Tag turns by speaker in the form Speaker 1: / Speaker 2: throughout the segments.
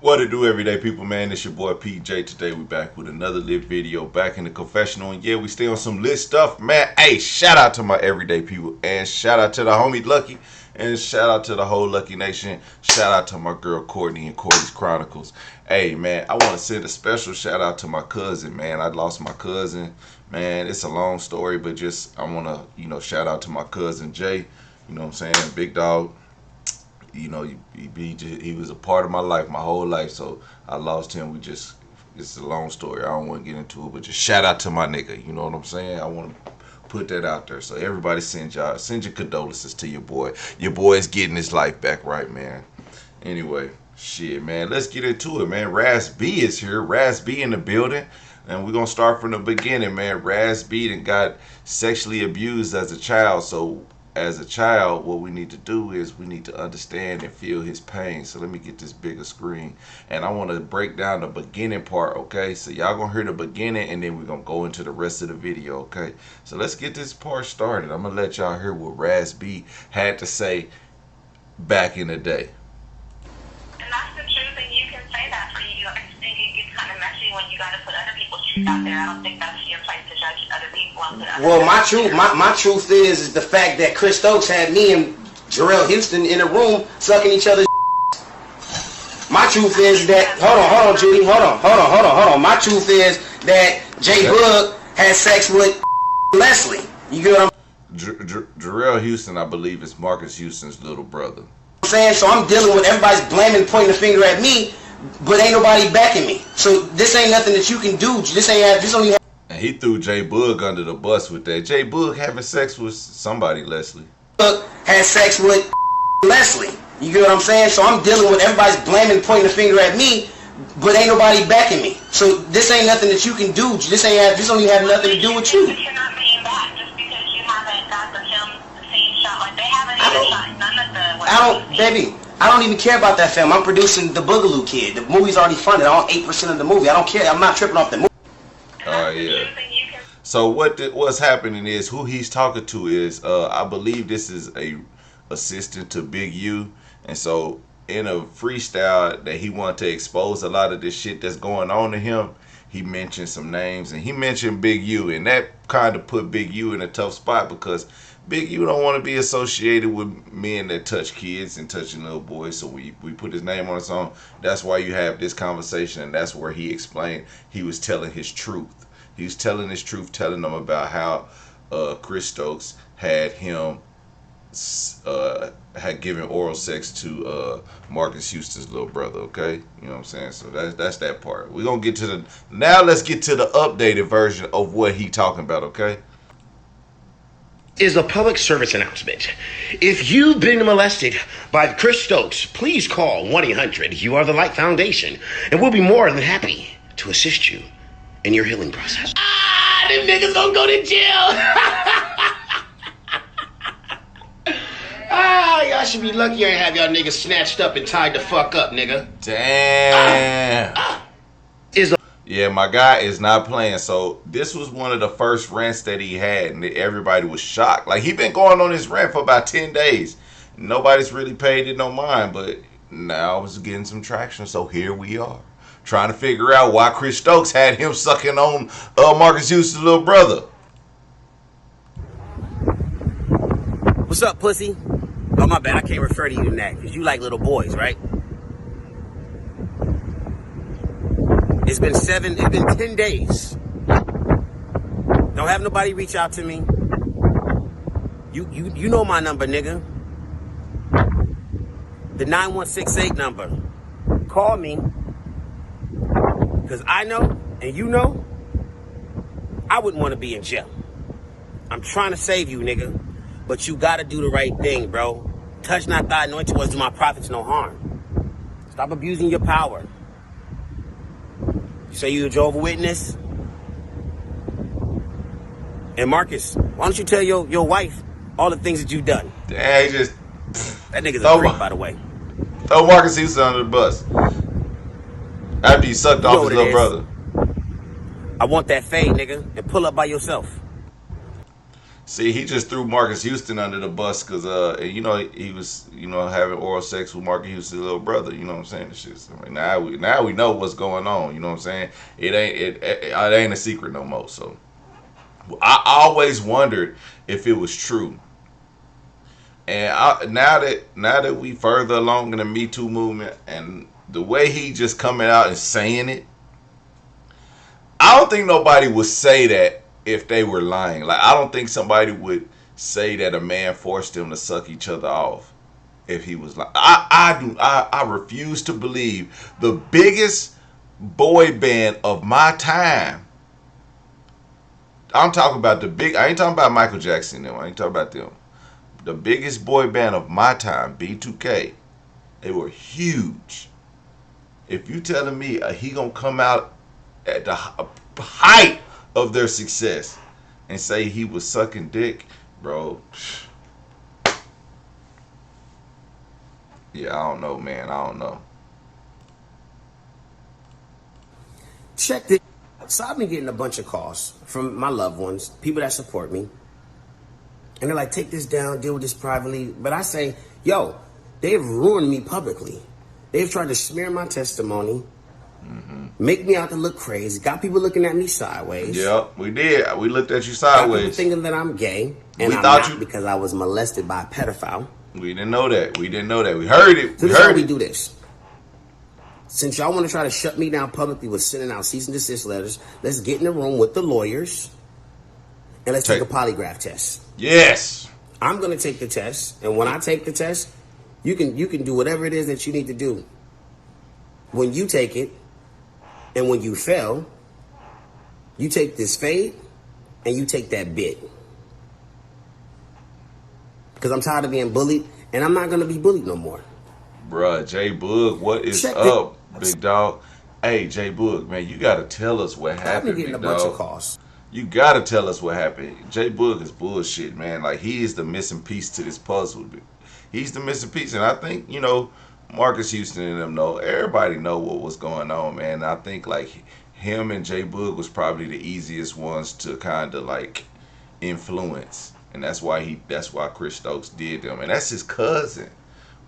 Speaker 1: What it do, everyday people, man? It's your boy PJ. Today we back with another lit video, back in the confessional, and yeah, we stay on some lit stuff, man. Hey, shout out to my everyday people, and shout out to the homie Lucky, and shout out to the whole Lucky Nation. Shout out to my girl Courtney and Courtney's Chronicles. Hey, man, I want to send a special shout out to my cousin, man. I lost my cousin, man. It's a long story, but just I want to, shout out to my cousin Jay. You know what I'm saying? Big dog. He was a part of my life, my whole life. So I lost him. It's a long story. I don't want to get into it, but just shout out to my nigga. You know what I'm saying? I want to put that out there. So everybody send your condolences to your boy. Your boy is getting his life back right, man. Anyway, shit, man. Let's get into it, man. RazB is here. RazB in the building. And we're going to start from the beginning, man. RazB done got sexually abused as a child. So as a child, what we need to do is we need to understand and feel his pain. So let me get this bigger screen, and I want to break down the beginning part, okay? So y'all gonna hear the beginning, and then we're gonna go into the rest of the video, okay? So let's get this part started. I'm gonna let y'all hear what RazB had to say back in the day.
Speaker 2: And that's the truth, and you can say that for you. I think it gets kind of messy when you got to put other people's truth out there. I don't think that's your place to judge other people.
Speaker 3: Well, my truth is the fact that Chris Stokes had me and Jarrell Houston in a room sucking each other's. My truth is that hold on, Judy, hold on. My truth is that J Bug had sex with Leslie. You get what I'm
Speaker 1: Jarrell Houston, I believe, is Marques Houston's little brother.
Speaker 3: saying? So I'm dealing with everybody's blaming, pointing the finger at me, but ain't nobody backing me. So this ain't nothing that you can do. This only.
Speaker 1: And he threw J Bug under the bus with that. J Bug having sex with somebody, Leslie.
Speaker 3: Had sex with Leslie. You get what I'm saying? So I'm dealing with everybody's blaming, pointing the finger at me, but ain't nobody backing me. So this ain't nothing that you can do. This only have nothing to do with you.
Speaker 2: But you're not being back just because you haven't got the film the same shot. Like they haven't even shot none of the.
Speaker 3: Baby. I don't even care about that film. I'm producing The Boogaloo Kid. The movie's already funded. I own 8% of the movie. I don't care. I'm not tripping off the movie.
Speaker 1: Yeah. So what's happening is who he's talking to is I believe this is a assistant to Big U, and so in a freestyle that he wanted to expose a lot of this shit that's going on to him, he mentioned some names, and he mentioned Big U, and that kind of put Big U in a tough spot because Big U don't want to be associated with men that touch kids and touching little boys. So we put his name on the song. That's why you have this conversation, and that's where he explained he was telling his truth. He was telling his truth, telling them about how Chris Stokes had him had given oral sex to Marques Houston's little brother. Okay, you know what I'm saying? So that's that part. We're gonna get to let's get to the updated version of what he talking about. Okay.
Speaker 4: Is a public service announcement. If you've been molested by Chris Stokes, please call 1-800 You Are the Light Foundation, and we'll be more than happy to assist you in your healing process. Them niggas gonna go to jail. Y'all should be lucky I ain't have y'all niggas snatched up and tied the fuck up, nigga.
Speaker 1: Damn. Yeah, my guy is not playing. So this was one of the first rants that he had, and everybody was shocked. Like, he been going on this rant for about 10 days. Nobody's really paid it no mind, but now it's getting some traction. So here we are, trying to figure out why Chris Stokes had him sucking on Marques Houston's little brother.
Speaker 5: What's up, pussy? Oh, my bad. I can't refer to you in that because you like little boys, right? It's been 10 days. Don't have nobody reach out to me. You know my number, nigga. The 9168 number. Call me. Because I know, and you know, I wouldn't want to be in jail. I'm trying to save you, nigga. But you gotta do the right thing, bro. Touch not thy anointed ones, do my prophets no harm. Stop abusing your power. You say you're a Jehovah's Witness? And Marcus, why don't you tell your wife all the things that you've done?
Speaker 1: Damn, he just...
Speaker 5: That nigga's a freak, by the way.
Speaker 1: Throw Marques Houston under the bus. After he sucked off his little brother.
Speaker 5: I want that fade, nigga, and pull up by yourself.
Speaker 1: See, he just threw Marcus Houston under the bus because, you know, he was, you know, having oral sex with Marcus Houston's little brother. You know what I'm saying? This shit. I mean, now we know what's going on. You know what I'm saying? It ain't a secret no more. So I always wondered if it was true. And now that we further along in the Me Too movement, and the way he just coming out and saying it, I don't think nobody would say that if they were lying. Like, I don't think somebody would say that a man forced them to suck each other off if he was lying. I refuse to believe the biggest boy band of my time. I'm talking about I ain't talking about Michael Jackson them. I ain't talking about them. The biggest boy band of my time, B2K. They were huge. If you telling me he gonna come out at the height of their success and say he was sucking dick, bro. Yeah, I don't know, man. I don't know.
Speaker 5: Check this. So I've been getting a bunch of calls from my loved ones, people that support me. And they're like, take this down, deal with this privately. But I say, yo, they've ruined me publicly. They've tried to smear my testimony, make me out to look crazy, got people looking at me sideways.
Speaker 1: Yep, we did. We looked at you
Speaker 5: Got people
Speaker 1: sideways.
Speaker 5: thinking that I'm gay, and
Speaker 1: We
Speaker 5: I'm
Speaker 1: thought
Speaker 5: not
Speaker 1: you-
Speaker 5: because I was molested by a pedophile.
Speaker 1: We didn't know that. We didn't know that. We heard it.
Speaker 5: So
Speaker 1: We
Speaker 5: this is how
Speaker 1: heard
Speaker 5: we
Speaker 1: it.
Speaker 5: do this. Since y'all want to try to shut me down publicly with sending out cease and desist letters, let's get in the room with the lawyers and let's take a polygraph test.
Speaker 1: Yes.
Speaker 5: I'm going to take the test, and when I take the test, you can do whatever it is that you need to do. When you take it, and when you fail, you take this fade, and you take that bit. Because I'm tired of being bullied, and I'm not going to be bullied no more.
Speaker 1: Bruh, J Boog, what is
Speaker 5: Check
Speaker 1: up, big dog? Hey, J Boog, man, you gotta tell us what
Speaker 5: I've
Speaker 1: happened,
Speaker 5: been getting
Speaker 1: big
Speaker 5: a bunch
Speaker 1: dog.
Speaker 5: of calls.
Speaker 1: You gotta tell us what happened. J Boog is bullshit, man. Like, he is the missing piece to this puzzle. He's the missing piece, and I think, you know, Marcus Houston and them know. Everybody know what was going on, man. And I think like him and J Boog was probably the easiest ones to kind of like influence, and that's why Chris Stokes did them, and that's his cousin,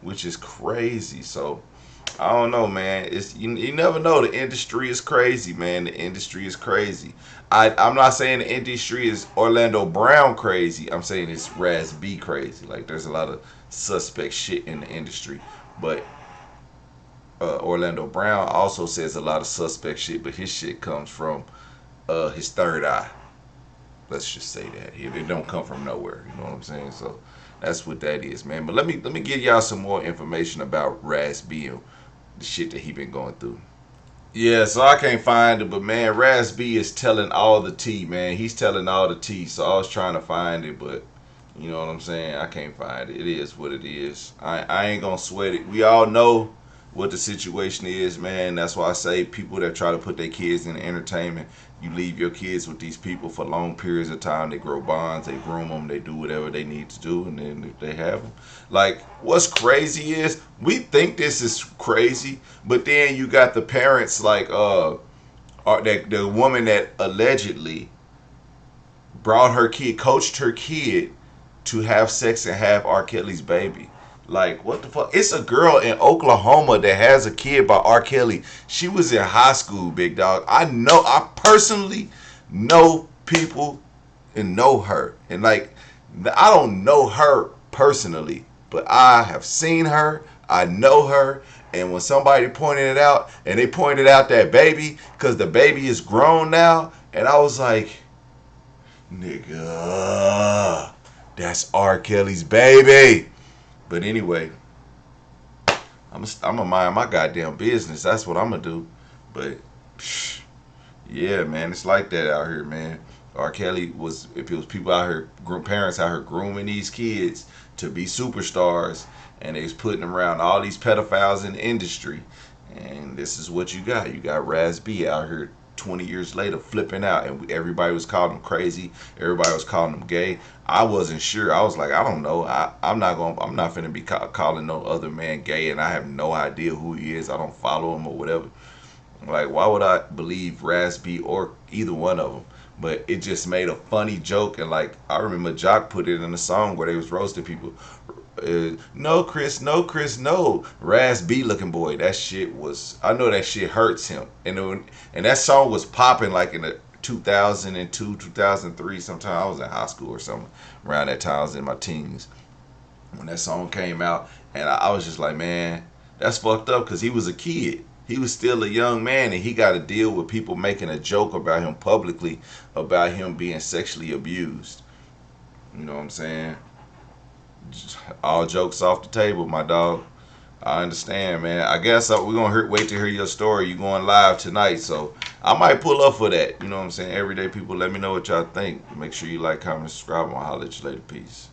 Speaker 1: which is crazy. So I don't know, man. It's you never know. The industry is crazy, man. The industry is crazy. I'm not saying the industry is Orlando Brown crazy. I'm saying it's RazB crazy. Like, there's a lot of suspect shit in the industry, but Orlando Brown also says a lot of suspect shit, but his shit comes from his third eye. Let's just say that it don't come from nowhere. You know what I'm saying? So that's what that is, man. But let me give y'all some more information about RazB and the shit that he been going through. Yeah, so I can't find it, but man, RazB is telling all the tea, man. He's telling all the tea. So I was trying to find it, but you know what I'm saying? I can't find it. It is what it is. I ain't gonna sweat it. We all know what the situation is, man. That's why I say people that try to put their kids in entertainment, you leave your kids with these people for long periods of time. They grow bonds, they groom them, they do whatever they need to do, and then if they have them. Like, what's crazy is we think this is crazy, but then you got the parents like the woman that allegedly brought her kid, coached her kid to have sex and have R. Kelly's baby. Like, what the fuck? It's a girl in Oklahoma that has a kid by R. Kelly. She was in high school, big dog. I personally know people and know her. And like, I don't know her personally, but I have seen her. I know her. And when somebody pointed it out, and they pointed out that baby, because the baby is grown now, and I was like, nigga, that's R. Kelly's baby. But anyway, I'm gonna mind my goddamn business. That's what I'm gonna do. But yeah, man, it's like that out here, man. R. Kelly was, if it was people out here, parents out here grooming these kids to be superstars, and they was putting them around all these pedophiles in the industry, and this is what you got. You got RazB out here 20 years later flipping out, and everybody was calling him crazy. Everybody was calling him gay. I wasn't sure. I was like, I don't know. I'm not finna be calling no other man gay, and I have no idea who he is. I don't follow him or whatever. Like, why would I believe RazB or either one of them? But it just made a funny joke, and like I remember Jock put it in a song where they was roasting people. No Chris, no Chris, no RazB looking boy. That shit was. I know that shit hurts him, and that song was popping like in the 2002, 2003. Sometime I was in high school or something around that time. I was in my teens when that song came out, and I was just like, man, that's fucked up because he was a kid. He was still a young man, and he got to deal with people making a joke about him publicly about him being sexually abused. You know what I'm saying? All jokes off the table, my dog. I understand, man. I guess we're gonna wait to hear your story. You going live tonight, so I might pull up for that. You know what I'm saying? Everyday people, let me know what y'all think. Make sure you like, comment, subscribe. I'll holler at you later. Peace.